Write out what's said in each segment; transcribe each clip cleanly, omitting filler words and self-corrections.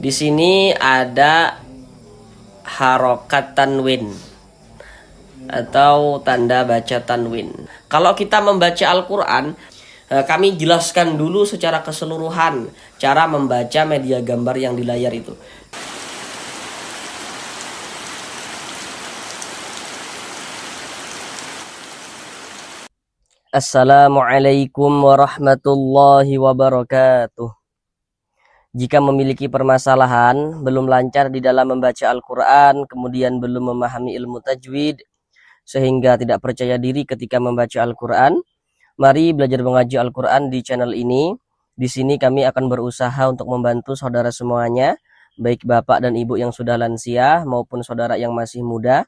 Di sini ada harokat tanwin atau tanda baca tanwin. Kalau kita membaca Al-Quran, kami jelaskan dulu secara keseluruhan cara membaca media gambar yang di layar itu. Assalamualaikum warahmatullahi wabarakatuh. Jika memiliki permasalahan, belum lancar di dalam membaca Al-Quran, kemudian belum memahami ilmu tajwid, sehingga tidak percaya diri ketika membaca Al-Quran, mari belajar mengaji Al-Quran di channel ini. Di sini kami akan berusaha untuk membantu saudara semuanya, baik bapak dan ibu yang sudah lansia maupun saudara yang masih muda,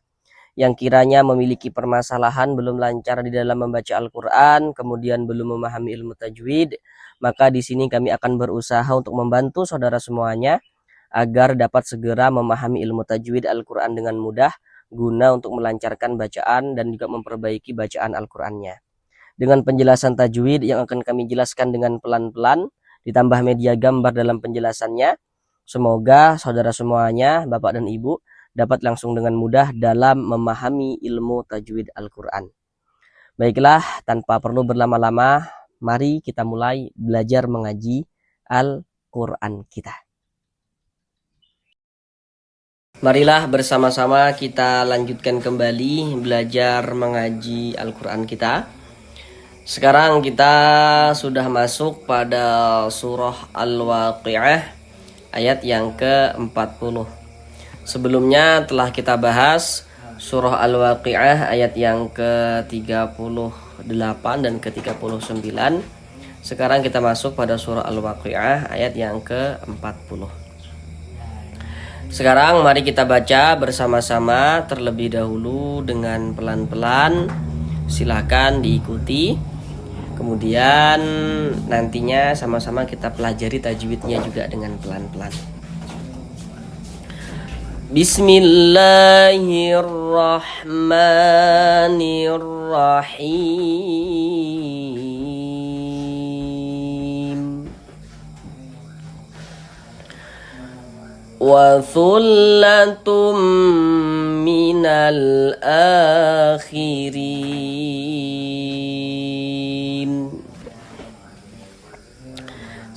yang kiranya memiliki permasalahan belum lancar di dalam membaca Al-Quran, kemudian belum memahami ilmu tajwid. Maka di sini kami akan berusaha untuk membantu saudara semuanya agar dapat segera memahami ilmu tajwid Al-Quran dengan mudah, guna untuk melancarkan bacaan dan juga memperbaiki bacaan Al-Qurannya. Dengan penjelasan tajwid yang akan kami jelaskan dengan pelan-pelan, ditambah media gambar dalam penjelasannya, semoga saudara semuanya, bapak dan ibu, dapat langsung dengan mudah dalam memahami ilmu tajwid Al-Quran. Baiklah, tanpa perlu berlama-lama, mari kita mulai belajar mengaji Al-Quran kita. Marilah bersama-sama kita lanjutkan kembali belajar mengaji Al-Quran kita. Sekarang kita sudah masuk pada surah Al-Waqi'ah ayat yang ke-40. Sebelumnya telah kita bahas surah Al-Waqi'ah ayat yang ke-38 dan ke-39. Sekarang kita masuk pada surah Al-Waqi'ah ayat yang ke-40. Sekarang mari kita baca bersama-sama terlebih dahulu dengan pelan-pelan. Silakan diikuti. Kemudian nantinya sama-sama kita pelajari tajwidnya juga dengan pelan-pelan. Bismillahirrahmanirrahim. Wa thullatum minal akhirin.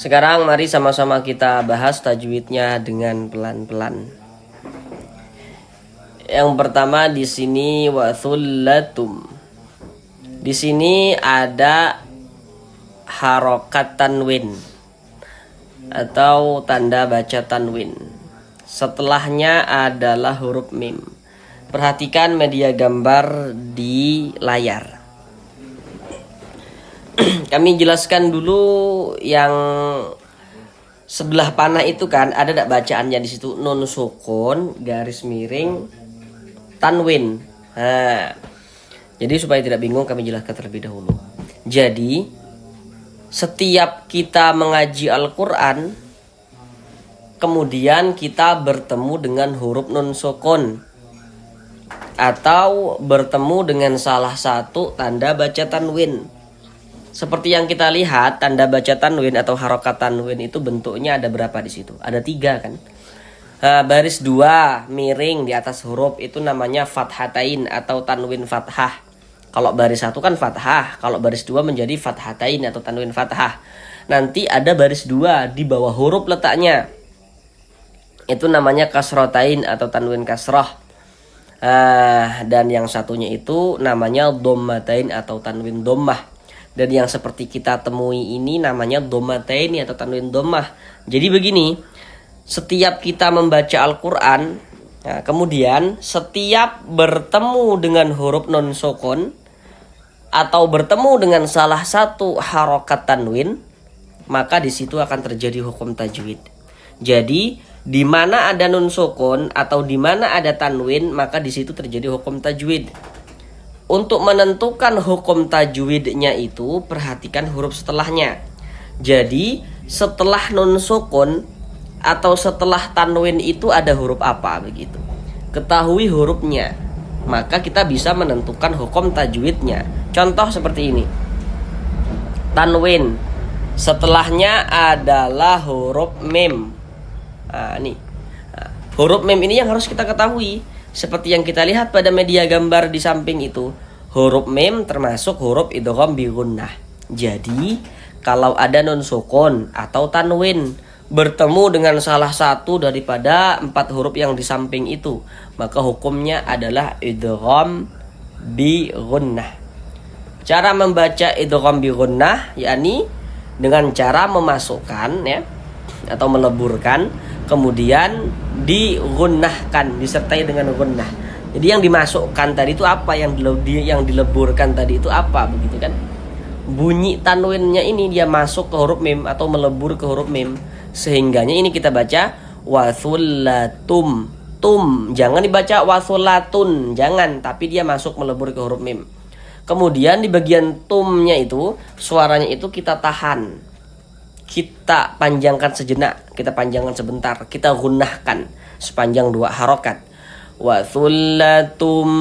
Sekarang mari sama-sama kita bahas tajwidnya dengan pelan-pelan. Yang pertama di sini wa thullatum. Di sini ada harokat tanwin atau tanda baca tanwin. Setelahnya adalah huruf mim. Perhatikan media gambar di layar. Kami jelaskan dulu yang sebelah panah itu kan ada tak bacaannya di situ, nun sukun garis miring tanwin. Nah, jadi supaya tidak bingung kami jelaskan terlebih dahulu. Jadi setiap kita mengaji Al-Quran, kemudian kita bertemu dengan huruf nun sukun atau bertemu dengan salah satu tanda baca tanwin. Seperti yang kita lihat, tanda baca tanwin atau harokat tanwin itu bentuknya ada berapa di situ? Ada 3 kan? Baris 2 miring di atas huruf itu namanya fathatain atau tanwin fathah. Kalau baris 1 kan fathah, kalau baris 2 menjadi fathatain atau tanwin fathah. Nanti ada baris 2 di bawah huruf letaknya. Itu namanya kasrotain atau tanwin kasroh. Dan yang satunya itu namanya dhammatain atau tanwin dhammah. Dan yang seperti kita temui ini namanya dhammataini atau tanwin dhammah. Jadi begini, setiap kita membaca Al-Quran, nah, kemudian setiap bertemu dengan huruf nun sukun atau bertemu dengan salah satu harokat tanwin, maka di situ akan terjadi hukum tajwid. Jadi di mana ada nun sukun atau di mana ada tanwin, maka di situ terjadi hukum tajwid. Untuk menentukan hukum tajwidnya itu, perhatikan huruf setelahnya. Jadi setelah nun sukun atau setelah tanwin itu ada huruf apa begitu. Ketahui hurufnya, maka kita bisa menentukan hukum tajwidnya. Contoh seperti ini. Tanwin, setelahnya adalah huruf mim. Nih. Huruf mem ini yang harus kita ketahui. Seperti yang kita lihat pada media gambar di samping itu, huruf mem termasuk huruf idgham bi gunnah. Jadi, kalau ada nun sukun atau tanwin bertemu dengan salah satu daripada 4 huruf yang di samping itu, maka hukumnya adalah idgham bi gunnah. Cara membaca idgham bi gunnah yakni dengan cara memasukkan ya atau meleburkan, kemudian digunnahkan, disertai dengan gunnah. Jadi yang dimasukkan tadi itu apa, yang dileburkan tadi itu apa, begitu kan? Bunyi tanwinnya ini dia masuk ke huruf mim atau melebur ke huruf mim, sehingganya ini kita baca wasullatum. Tum, jangan dibaca wasulatun, jangan, tapi dia masuk melebur ke huruf mim. Kemudian di bagian tumnya itu suaranya itu kita tahan, kita panjangkan sejenak, kita panjangkan sebentar, kita gunnahkan sepanjang 2 harokat. Wasullatum,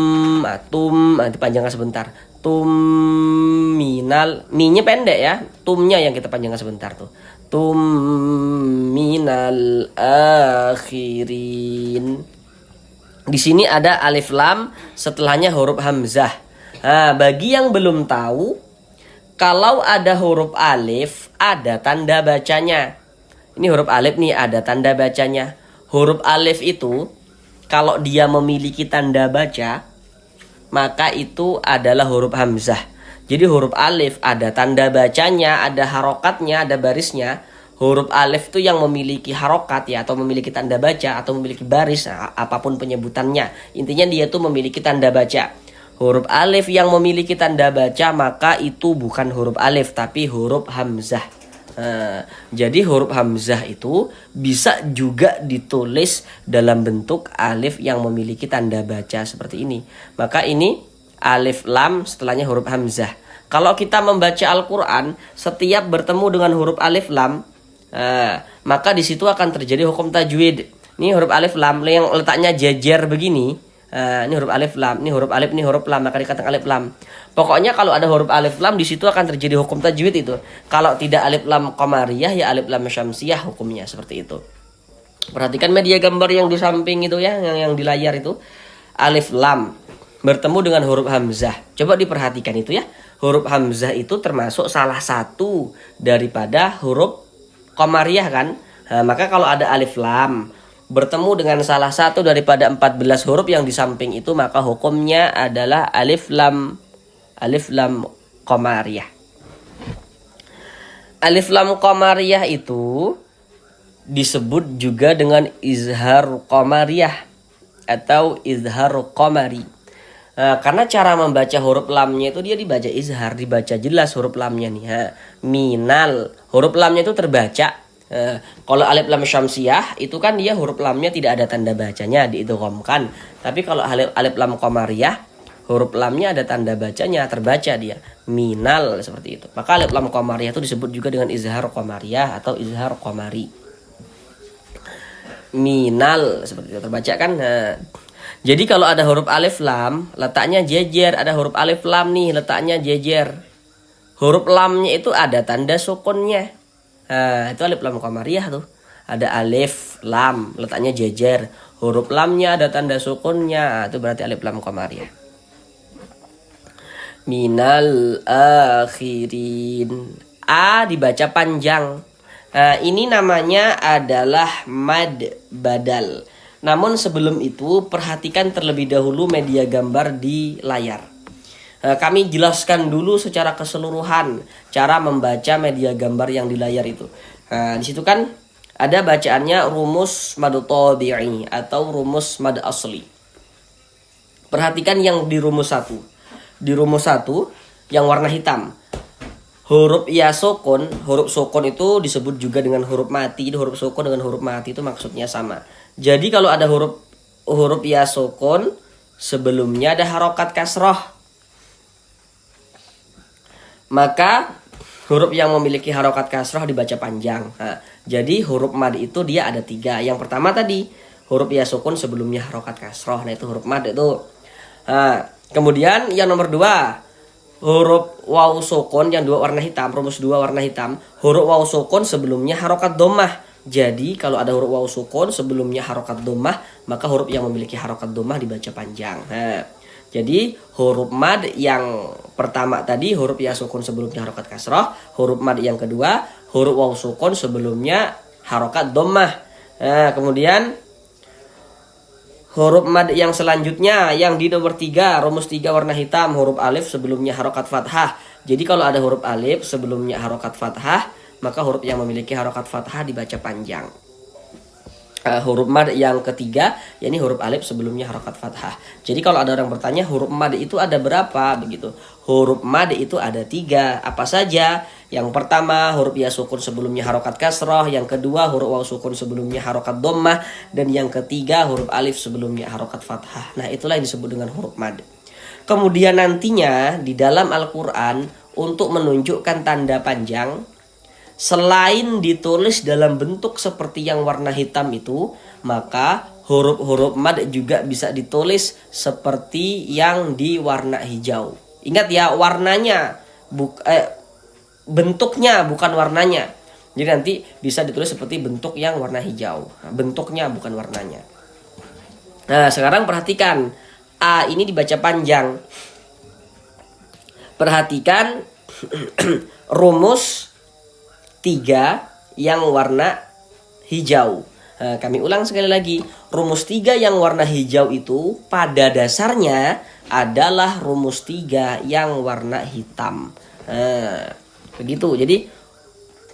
tum, dipanjangkan sebentar. Tum minal, minya pendek ya, tumnya yang kita panjangkan sebentar tuh. Tum minal akhirin. Di sini ada alif lam, setelahnya huruf hamzah. Nah, bagi yang belum tahu, kalau ada huruf alif ada tanda bacanya. Ini huruf alif nih, ada tanda bacanya. Huruf alif itu kalau dia memiliki tanda baca, maka itu adalah huruf hamzah. Jadi huruf alif ada tanda bacanya, ada harokatnya, ada barisnya. Huruf alif itu yang memiliki harokat ya, atau memiliki tanda baca, atau memiliki baris, apapun penyebutannya. Intinya dia tuh memiliki tanda baca. Huruf alif yang memiliki tanda baca, maka itu bukan huruf alif, tapi huruf hamzah. Jadi huruf hamzah itu bisa juga ditulis dalam bentuk alif yang memiliki tanda baca seperti ini. Maka ini alif lam, setelahnya huruf hamzah. Kalau kita membaca Al-Quran, setiap bertemu dengan huruf alif lam, maka di situ akan terjadi hukum tajwid. Ini huruf alif lam yang letaknya jejer begini. Ini huruf alif lam, ini huruf alif, ini huruf lam, maka dikatakan alif lam. Pokoknya kalau ada huruf alif lam di situ akan terjadi hukum tajwid itu. Kalau tidak alif lam qamariyah ya alif lam syamsiyah hukumnya seperti itu. Perhatikan media gambar yang di samping itu ya, yang di layar itu. Alif lam bertemu dengan huruf hamzah. Coba diperhatikan itu ya. Huruf hamzah itu termasuk salah satu daripada huruf qamariyah kan. Maka kalau ada alif lam bertemu dengan salah satu daripada 14 huruf yang di samping itu, maka hukumnya adalah alif lam qamariyah. Alif lam qamariyah itu disebut juga dengan izhar qamariyah atau izhar qamari. Karena cara membaca huruf lamnya itu dia dibaca izhar, dibaca jelas huruf lamnya nih. Minal, huruf lamnya itu terbaca. Kalau alif lam syamsiyah itu kan dia huruf lamnya tidak ada tanda bacanya, diidghamkan. Tapi kalau alif lam qamariyah, huruf lamnya ada tanda bacanya, terbaca dia. Minal seperti itu. Maka alif lam qamariyah itu disebut juga dengan izhar qamariyah atau izhar qamari. Minal seperti itu terbaca kan. Jadi kalau ada huruf alif lam letaknya jejer, ada huruf alif lam nih letaknya jejer. Huruf lamnya itu ada tanda sukunnya. Itu alif lam qamariyah tuh. Ada alif lam letaknya jejer, huruf lamnya ada tanda sukunnya, itu berarti alif lam qamariyah. Minal akhirin, a dibaca panjang. Ini namanya adalah mad badal. Namun sebelum itu perhatikan terlebih dahulu media gambar di layar. Kami jelaskan dulu secara keseluruhan cara membaca media gambar yang di layar itu. Di situ kan ada bacaannya rumus mad tabi'i atau rumus mad asli. Perhatikan yang di rumus 1. Di rumus 1 yang warna hitam. Huruf ya sukun, huruf sukun itu disebut juga dengan huruf mati. Huruf sukun dengan huruf mati itu maksudnya sama. Jadi kalau ada huruf ya sukun, sebelumnya ada harokat kasroh, maka huruf yang memiliki harokat kasroh dibaca panjang. Jadi huruf mad itu dia ada 3. Yang pertama tadi huruf ya sukun sebelumnya harokat kasroh, nah itu huruf mad itu. Kemudian yang nomor 2 huruf waw sukun yang 2 warna hitam, rumus 2 warna hitam. Huruf waw sukun sebelumnya harokat dhammah. Jadi kalau ada huruf waw sukun sebelumnya harokat dhammah, maka huruf yang memiliki harokat dhammah dibaca panjang. Nah, jadi huruf mad yang pertama tadi huruf ya sukun sebelumnya harokat kasroh, huruf mad yang kedua huruf waw sukun sebelumnya harokat dhammah. Nah, kemudian huruf mad yang selanjutnya yang di nomor 3, rumus 3 warna hitam, huruf alif sebelumnya harokat fathah. Jadi kalau ada huruf alif sebelumnya harokat fathah, maka huruf yang memiliki harokat fathah dibaca panjang. Huruf mad yang ketiga, yakni huruf alif sebelumnya harokat fathah. Jadi kalau ada orang bertanya huruf mad itu ada berapa begitu? Huruf mad itu ada 3. Apa saja? Yang pertama huruf ya sukun sebelumnya harokat kasroh, yang kedua huruf waw sukun sebelumnya harokat dhammah, dan yang ketiga huruf alif sebelumnya harokat fathah. Nah, itulah yang disebut dengan huruf mad. Kemudian nantinya di dalam Al-Quran untuk menunjukkan tanda panjang, selain ditulis dalam bentuk seperti yang warna hitam itu, maka huruf-huruf mad juga bisa ditulis seperti yang di warna hijau. Ingat ya, warnanya bentuknya bukan warnanya. Jadi nanti bisa ditulis seperti bentuk yang warna hijau. Bentuknya bukan warnanya. Nah, sekarang perhatikan A ini dibaca panjang. Perhatikan rumus 3 yang warna hijau. Nah, kami ulang sekali lagi. Rumus 3 yang warna hijau itu pada dasarnya adalah rumus 3 yang warna hitam. Nah, begitu. Jadi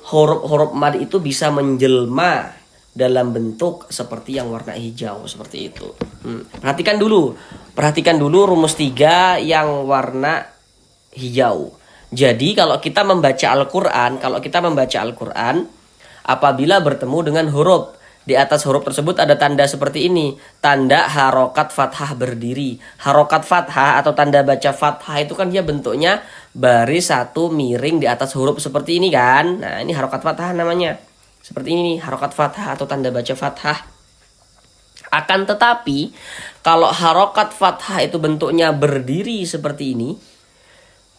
huruf-huruf mad itu bisa menjelma dalam bentuk seperti yang warna hijau, seperti itu. Perhatikan dulu rumus 3 yang warna hijau. Jadi kalau kita membaca Al-Quran, apabila bertemu dengan huruf, di atas huruf tersebut ada tanda seperti ini, tanda harokat fathah berdiri. Harokat fathah atau tanda baca fathah itu kan dia bentuknya baris satu miring di atas huruf seperti ini kan. Nah, ini harokat fathah namanya. Seperti ini nih, harokat fathah atau tanda baca fathah. Akan tetapi kalau harokat fathah itu bentuknya berdiri seperti ini,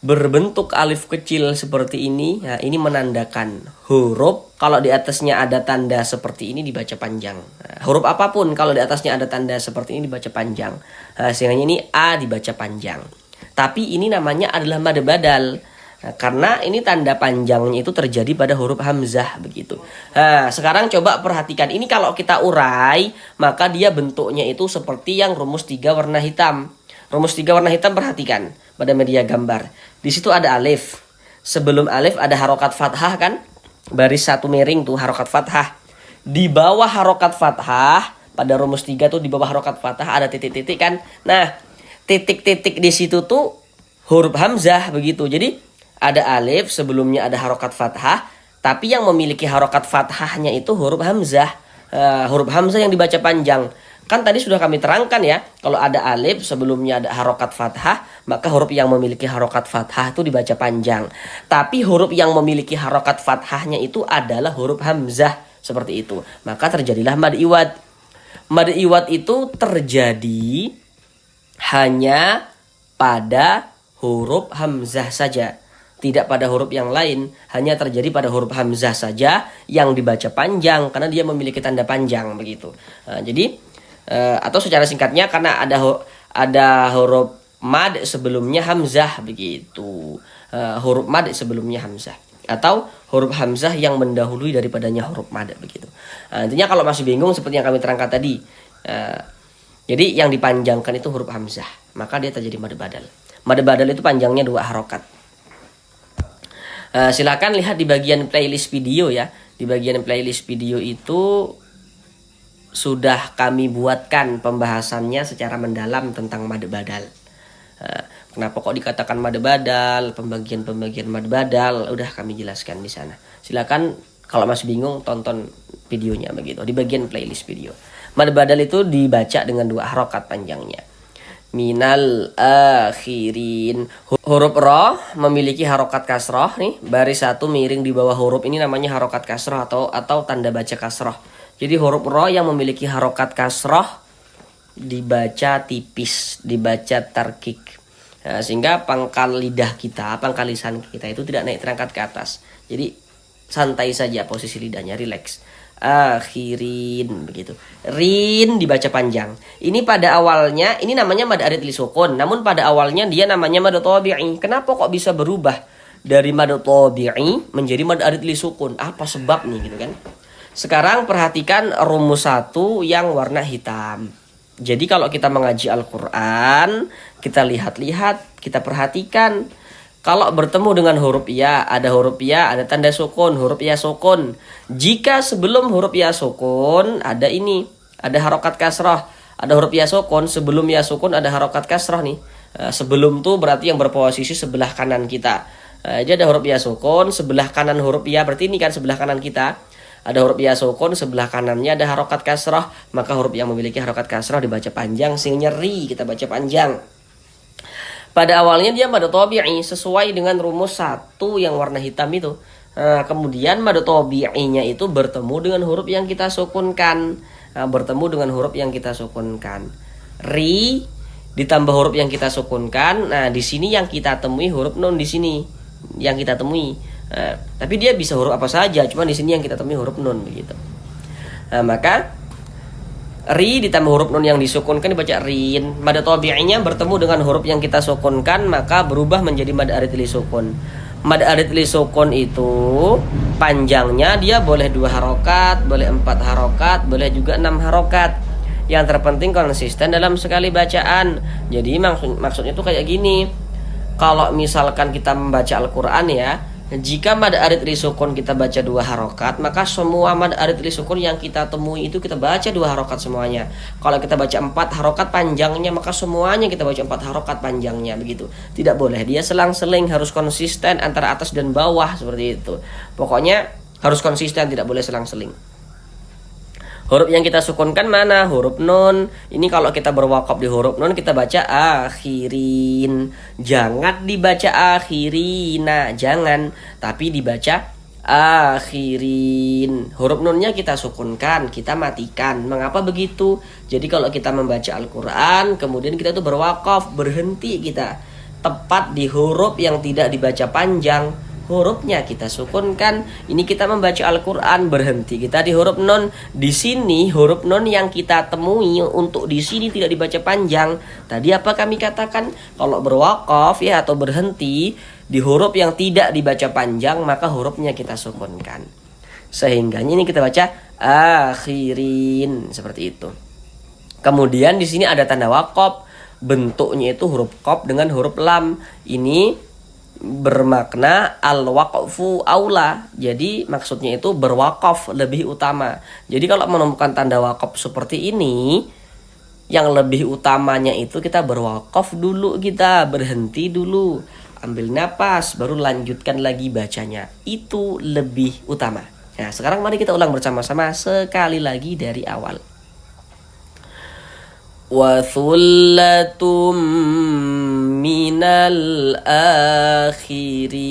berbentuk alif kecil seperti ini, nah ini menandakan huruf kalau di atasnya ada tanda seperti ini dibaca panjang. Nah, huruf apapun kalau di atasnya ada tanda seperti ini dibaca panjang. Nah, sehingga ini A dibaca panjang. Tapi ini namanya adalah mad badal. Nah, karena ini tanda panjangnya itu terjadi pada huruf hamzah begitu. Nah, sekarang coba perhatikan ini kalau kita urai, maka dia bentuknya itu seperti yang rumus 3 warna hitam. Rumus 3 warna hitam perhatikan pada media gambar. Di situ ada alif. Sebelum alif ada harokat fathah kan? Baris satu miring tuh harokat fathah. Di bawah harokat fathah, pada rumus 3 tuh di bawah harokat fathah ada titik-titik kan? Nah, titik-titik di situ tuh huruf hamzah begitu. Jadi ada alif, sebelumnya ada harokat fathah, tapi yang memiliki harokat fathahnya itu huruf hamzah. Huruf hamzah yang dibaca panjang. Kan tadi sudah kami terangkan ya, kalau ada alif sebelumnya ada harokat fathah, maka huruf yang memiliki harokat fathah itu dibaca panjang. Tapi huruf yang memiliki harokat fathahnya itu adalah huruf hamzah, seperti itu. Maka terjadilah mad iwad. Mad iwad itu terjadi hanya pada huruf hamzah saja, tidak pada huruf yang lain. Hanya terjadi pada huruf hamzah saja yang dibaca panjang karena dia memiliki tanda panjang begitu. Jadi atau secara singkatnya karena ada huruf mad sebelumnya hamzah begitu. Huruf mad sebelumnya hamzah atau huruf hamzah yang mendahului daripadanya huruf mad begitu. Intinya kalau masih bingung seperti yang kami terangkan tadi, jadi yang dipanjangkan itu huruf hamzah, maka dia terjadi mad badal. Mad badal itu panjangnya 2 harokat. Silakan lihat di bagian playlist video ya. Di bagian playlist video itu sudah kami buatkan pembahasannya secara mendalam tentang mad badal. Kenapa kok dikatakan mad badal, pembagian-pembagian mad badal, udah kami jelaskan di sana. Silakan kalau masih bingung tonton videonya begitu di bagian playlist video. Mad badal itu dibaca dengan 2 harokat panjangnya. Minal akhirin. Huruf ro memiliki harokat kasroh nih, baris satu miring di bawah huruf ini namanya harokat kasroh atau tanda baca kasroh. Jadi huruf ro yang memiliki harokat kasroh dibaca tipis, dibaca tarkik. Sehingga pangkal lidah kita, pangkal lisan kita itu tidak naik terangkat ke atas. Jadi santai saja posisi lidahnya, relax. akhirin begitu. Rin dibaca panjang. Ini pada awalnya ini namanya mad arid li sukun, namun pada awalnya dia namanya mad tabi'i. Kenapa kok bisa berubah dari mad tabi'i menjadi mad arid li sukun? Apa sebab nih gitu kan? Sekarang perhatikan rumus 1 yang warna hitam. Jadi kalau kita mengaji Al-Qur'an, kita lihat-lihat, kita perhatikan. Kalau bertemu dengan huruf ya, ada huruf ya, ada tanda sukun, huruf ya sukun. Jika sebelum huruf ya sukun ada ini, ada harokat kasrah, ada huruf ya sukun, sebelum ya sukun ada harokat kasrah nih. Sebelum tuh berarti yang berposisi sebelah kanan kita. Jadi ada huruf ya sukun, sebelah kanan huruf ya, berarti ini kan sebelah kanan kita. Ada huruf ya sukun, sebelah kanannya ada harokat kasrah, maka huruf yang memiliki harokat kasrah dibaca panjang, sehingga ri kita baca panjang. Pada awalnya dia mad tabi'i sesuai dengan rumus 1 yang warna hitam itu. Kemudian mad tabi'inya itu bertemu dengan huruf yang kita sukunkan. Bertemu dengan huruf yang kita sukunkan. Ri ditambah huruf yang kita sukunkan. Nah, di sini yang kita temui huruf nun di sini yang kita temui. Tapi dia bisa huruf apa saja, cuma di sini yang kita temui huruf nun begitu. Maka ri ditambah huruf nun yang disukunkan dibaca rin. Mad tabi'inya bertemu dengan huruf yang kita sukunkan, maka berubah menjadi mad arid li sukun. Mad arid li sukun itu panjangnya dia boleh 2 harokat, boleh 4 harokat, boleh juga 6 harokat. Yang terpenting konsisten dalam sekali bacaan. Jadi maksudnya itu kayak gini. Kalau misalkan kita membaca Al-Qur'an ya, jika mad arid li sukun kita baca 2 harokat, maka semua mad arid li sukun yang kita temui itu kita baca 2 harokat semuanya. Kalau kita baca 4 harokat panjangnya, maka semuanya kita baca 4 harokat panjangnya begitu. Tidak boleh dia selang-seling, harus konsisten antara atas dan bawah seperti itu. Pokoknya harus konsisten, tidak boleh selang-seling. Huruf yang kita sukunkan mana? Huruf nun. Ini kalau kita berwakaf di huruf nun kita baca akhirin. Jangan dibaca akhirina, jangan. Tapi dibaca akhirin. Huruf nunnya kita sukunkan, kita matikan. Mengapa begitu? Jadi kalau kita membaca Al-Qur'an, kemudian kita tuh berwakaf, berhenti kita tepat di huruf yang tidak dibaca panjang, hurufnya kita sukunkan. Ini kita membaca Al-Qur'an, berhenti kita di huruf nun. Di sini huruf nun yang kita temui untuk di sini tidak dibaca panjang. Tadi apa kami katakan? Kalau berwakaf ya atau berhenti di huruf yang tidak dibaca panjang, maka hurufnya kita sukunkan. Sehingga ini kita baca akhirin seperti itu. Kemudian di sini ada tanda wakaf, bentuknya itu huruf qaf dengan huruf lam. Ini bermakna al-waqfu aula. Jadi maksudnya itu berwakaf lebih utama. Jadi kalau menemukan tanda wakaf seperti ini, yang lebih utamanya itu kita berwakaf dulu, kita berhenti dulu, ambil napas, baru lanjutkan lagi bacanya. Itu lebih utama. Nah, sekarang mari kita ulang bersama-sama sekali lagi dari awal. Wa thullatum minal akhirin.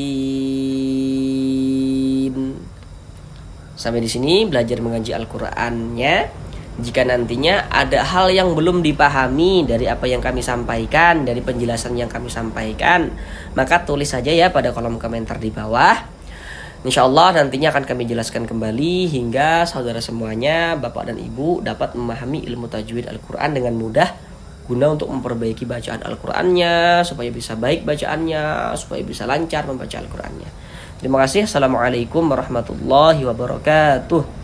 Sampai di sini belajar mengaji Al-Qur'annya. Jika nantinya ada hal yang belum dipahami dari apa yang kami sampaikan, dari penjelasan yang kami sampaikan, maka tulis saja ya pada kolom komentar di bawah. Insya Allah nantinya akan kami jelaskan kembali hingga saudara semuanya, bapak dan ibu dapat memahami ilmu tajwid Al-Qur'an dengan mudah, guna untuk memperbaiki bacaan Al-Qur'annya, supaya bisa baik bacaannya, supaya bisa lancar membaca Al-Qur'annya. Terima kasih. Assalamualaikum warahmatullahi wabarakatuh.